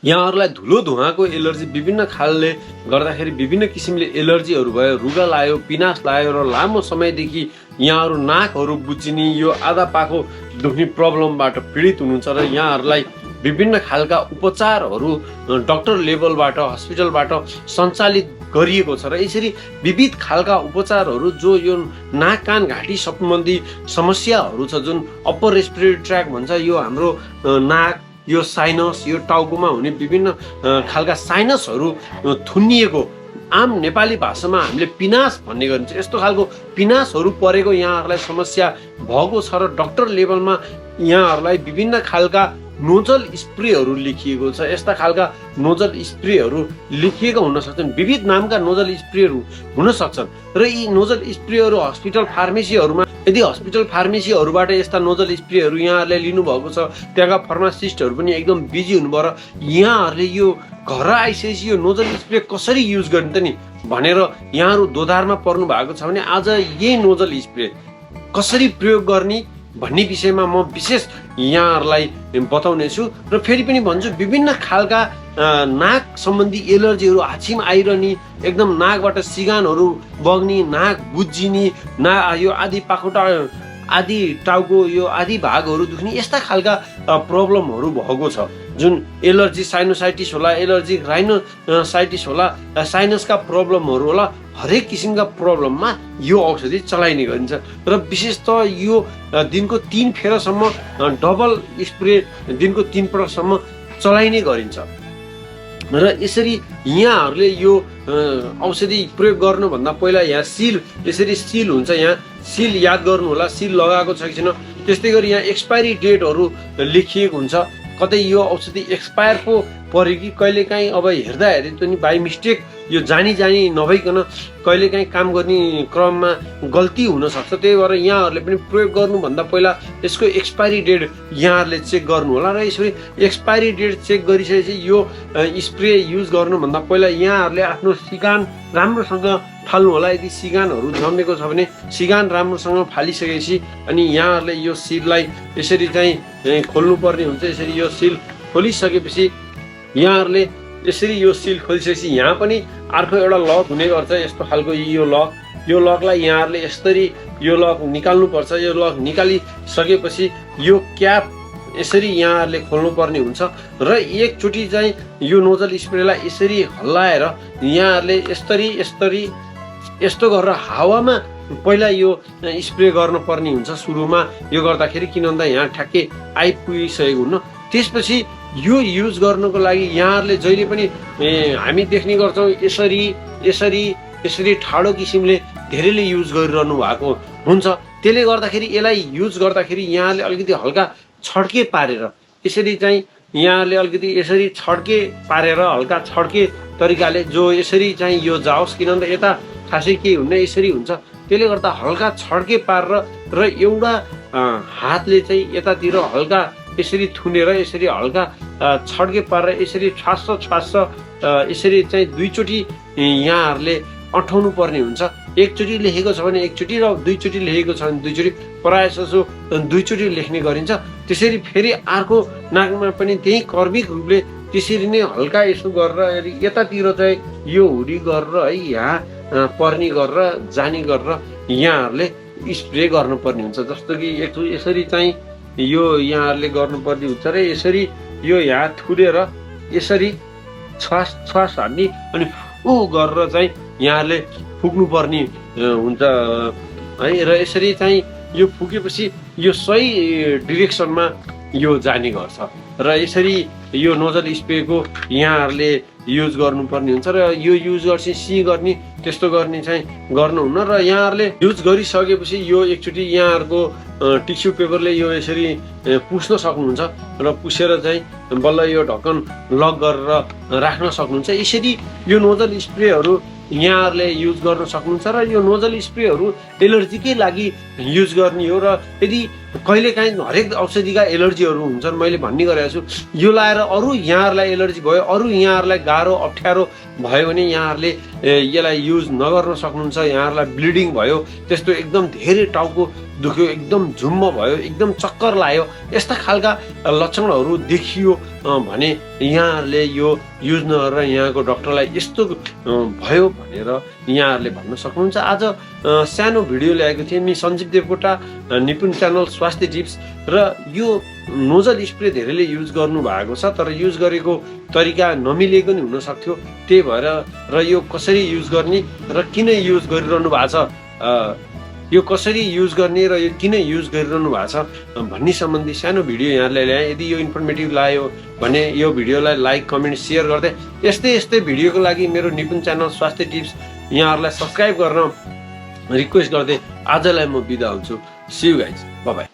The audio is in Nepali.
यहाँहरूलाई धुलो धुवाको एलर्जी विभिन्न खालले गर्दाखेरि विभिन्न किसिमले एलर्जीहरू भयो, रुगा लाग्यो, पिनास लाग्यो र लामो समयदेखि यहाँहरू नाकहरू बुच्चिने यो आधा पाखो दुख्ने प्रब्लमबाट पीडित हुनुहुन्छ र यहाँहरूलाई विभिन्न खालका उपचारहरू डाक्टर लेभलबाट हस्पिटलबाट सञ्चालित गरिएको छ र यसरी विविध खालका उपचारहरू जो यो नाक कान घाँटी सम्बन्धी समस्याहरू छ, जुन अप्पर रेस्पिरेटरी ट्र्याक भन्छ, यो हाम्रो नाक, यो साइनस, यो टाउकोमा हुने विभिन्न खालका साइनसहरू थुनिएको आम नेपाली भाषामा हामीले पिनास भन्ने गरिन्छ। यस्तो खालको पिनासहरू परेको यहाँहरूलाई समस्या भएको छ र डाक्टर लेभलमा यहाँहरूलाई विभिन्न खालका नोजल स्प्रेहरू लेखिएको छ। यस्ता खालका नोजल स्प्रेहरू लेखिएका हुन सक्छन्, विविध नामका नोजल स्प्रेहरू हुन सक्छन् र यी नोजल स्प्रेहरू हस्पिटल फार्मेसीहरूमा, यदि हस्पिटल फार्मेसीहरूबाट यस्ता नोजल स्प्रेहरू यहाँहरूले लिनुभएको छ, त्यहाँका फार्मासिस्टहरू पनि एकदम बिजी हुनुभयो र यहाँहरूले यो घर आइसकेपछि यो नोजल स्प्रे कसरी युज गर्ने त नि भनेर यहाँहरू दोधारमा पर्नु भएको छ भने आज यही नोजल स्प्रे कसरी प्रयोग गर्ने भन्ने विषयमा म विशेष यहाँहरूलाई बताउने छु र फेरि पनि भन्छु, विभिन्न खालका नाक सम्बन्धी एलर्जीहरू हाछिम आइरहने, एकदम नाकबाट सिगानहरू बग्ने, नाक बुझिने, यो आदि पाखुटा आदि टाउको यो आदि भागहरू दुख्ने, यस्ता खालका प्रब्लमहरू भएको छ। जुन एलर्जी साइनोसाइटिस होला, एलर्जी राइनोसाइटिस होला, साइनसका प्रब्लमहरू होला, हरेक किसिमका प्रब्लममा यो औषधि चलाइने गरिन्छ र विशेषतः यो दिनको 3 फेरसम्म डबल स्प्रे दिनको 3 पटकसम्म चलाइने गरिन्छ र यसरी यहाँहरूले यो औषधि प्रयोग गर्नुभन्दा पहिला यहाँ यसरी सिल हुन्छ, यहाँ सिल याद गर्नु होला, सिल लगाएको छ कि छैन। त्यस्तै गरी यहाँ एक्सपायरी डेटहरू लेखिएको हुन्छ, कतै यो औषधि एक्सपायर पो पर्यो कि कहिलेकाहीँ अब हेर्दाखेरि पनि बाई मिस्टेक यो जानी नभइकन कहिलेकाहीँ काम गर्ने क्रममा गल्ती हुनसक्छ। त्यही भएर यहाँहरूले पनि प्रयोग गर्नुभन्दा पहिला यसको एक्सपायरी डेट यहाँहरूले चेक गर्नु होला र यसरी एक्सपायरी डेट चेक गरिसकेपछि यो स्प्रे युज गर्नुभन्दा पहिला यहाँहरूले आफ्नो सिगान राम्रोसँग फाल्नु होला। यदि सिगानहरू जमेको छ भने सिगान राम्रोसँग फालिसकेपछि अनि यहाँहरूले यो सिललाई यसरी चाहिँ खोल्नुपर्ने हुन्छ। यसरी यो सिल खोलिसकेपछि यहाँहरूले यसरी यो सिल खोलिसकेपछि यहाँ पनि अर्को एउटा लक हुने गर्छ, यस्तो खालको यो लकलाई यहाँहरूले यसरी यो लक निकाल्नुपर्छ। यो लक निकालिसकेपछि यो क्याप यसरी यहाँहरूले खोल्नुपर्ने हुन्छ र एकचोटि चाहिँ यो नोजल स्प्रेलाई यसरी हल्लाएर यहाँहरूले यस्तो गरेर हावामा पहिला यो स्प्रे गर्नुपर्ने हुन्छ सुरुमा। यो गर्दाखेरि किन भन्दा यहाँ ठ्याक्कै आइपुगिसकेको हुन्न। त्यसपछि यो युज गर्नको लागि यहाँहरूले जहिले पनि हामी देख्ने गर्छौँ यसरी ठाडो किसिमले धेरैले युज गरिरहनु भएको हुन्छ। त्यसले गर्दाखेरि यसलाई युज गर्दाखेरि यहाँले अलिकति हल्का छड्के पारेर यसरी चाहिँ यहाँले अलिकति यसरी छड्के पारेर हल्का छड्के तरिकाले जो यसरी चाहिँ यो जाओस्, किन भन्दा यता खासै केही हुन्न, यसरी हुन्छ। त्यसले गर्दा हल्का छड्के पारेर र एउटा हातले चाहिँ यतातिर हल्का यसरी थुनेर यसरी हल्का छड्के पारेर यसरी छास्छ यसरी चाहिँ 2 चोटि यहाँहरूले अठाउनु पर्ने हुन्छ। एकचोटि लेखेको छ भने एकचोटि र 2 चोटि लेखेको छ भने 2 चोटि, प्रायः जसो 2 चोटि लेख्ने गरिन्छ। त्यसरी फेरि अर्को नाकमा पनि त्यही कर्मिक रूपले त्यसरी नै हल्का यसो गरेर यतातिर चाहिँ यो हुरी गरेर है यहाँ पर्ने गरेर जाने गरेर यहाँहरूले स्प्रे गर्नुपर्ने हुन्छ। जस्तो कि यसरी चाहिँ यो यहाँहरूले गर्नुपर्ने हुन्छ र यसरी यो यहाँ थुरेर यसरी छ्वास हान्ने अनि फु गरेर चाहिँ यहाँहरूले फुक्नुपर्ने हुन्छ है र यसरी चाहिँ यो फुकेपछि यो सही डिरेक्सनमा यो जाने गर्छ र यसरी यो नोजल स्प्रेको यहाँहरूले युज गर्नुपर्ने हुन्छ र यो युज गर्छ सी गर्ने त्यस्तो गर्ने चाहिँ गर्नुहुन्न र यहाँहरूले युज गरिसकेपछि यो एकचोटि यहाँहरूको टिस्यु पेपरले यो यसरी पुस्न सक्नुहुन्छ र पुसेर चाहिँ बल्ल यो ढक्कन लक गरेर राख्न सक्नुहुन्छ। यसरी यो नोजल स्प्रेहरू यहाँहरूले युज गर्न सक्नुहुन्छ र यो नोजल स्प्रेहरू एलर्जीकै लागि युज गर्ने हो र यदि कहिलेकाहीँ हरेक औषधिका एलर्जीहरू हुन्छन्, मैले भन्ने गरेको छु। यो लाएर अरू यहाँहरूलाई एलर्जी भयो, अरू यहाँहरूलाई गाह्रो अप्ठ्यारो भयो भने यहाँहरूले यसलाई युज नगर्न सक्नुहुन्छ। यहाँहरूलाई ब्लिडिङ भयो, त्यस्तो एकदम धेरै टाउको दुख्यो, एकदम झुम्म भयो, एकदम चक्कर लाग्यो, यस्ता खालका लक्षणहरू देखियो भने यहाँहरूले यो युज नगरेर यहाँको डक्टरलाई यस्तो भयो भनेर यहाँहरूले भन्न सक्नुहुन्छ। आज सानो भिडियो ल्याएको थिएँ नि सञ्जीव देवकोटा निपुण च्यानल स्वास्थ्य टिप्स र यो नोजल स्प्रे धेरैले युज गर्नु भएको छ, तर युज गरेको तरिका नमिलेको नि हुन सक्थ्यो। त्यही भएर र यो कसरी युज गर्ने र किन युज गरिरहनु भएको छ, यो कसरी युज गर्ने र यो किन युज गरिरहनु भएको छ भन्ने सम्बन्धी सानो भिडियो यहाँलाई ल्याएँ। यदि यो इन्फर्मेटिभ लाग्यो भने यो भिडियोलाई लाइक कमेन्ट सेयर गर्दै यस्तै भिडियोको लागि मेरो निपुण च्यानल स्वास्थ्य टिप्स यहाँहरूलाई सब्सक्राइब गर्न रिक्वेस्ट गर्दै आजलाई म बिदा हुन्छु। See you guys, bye by.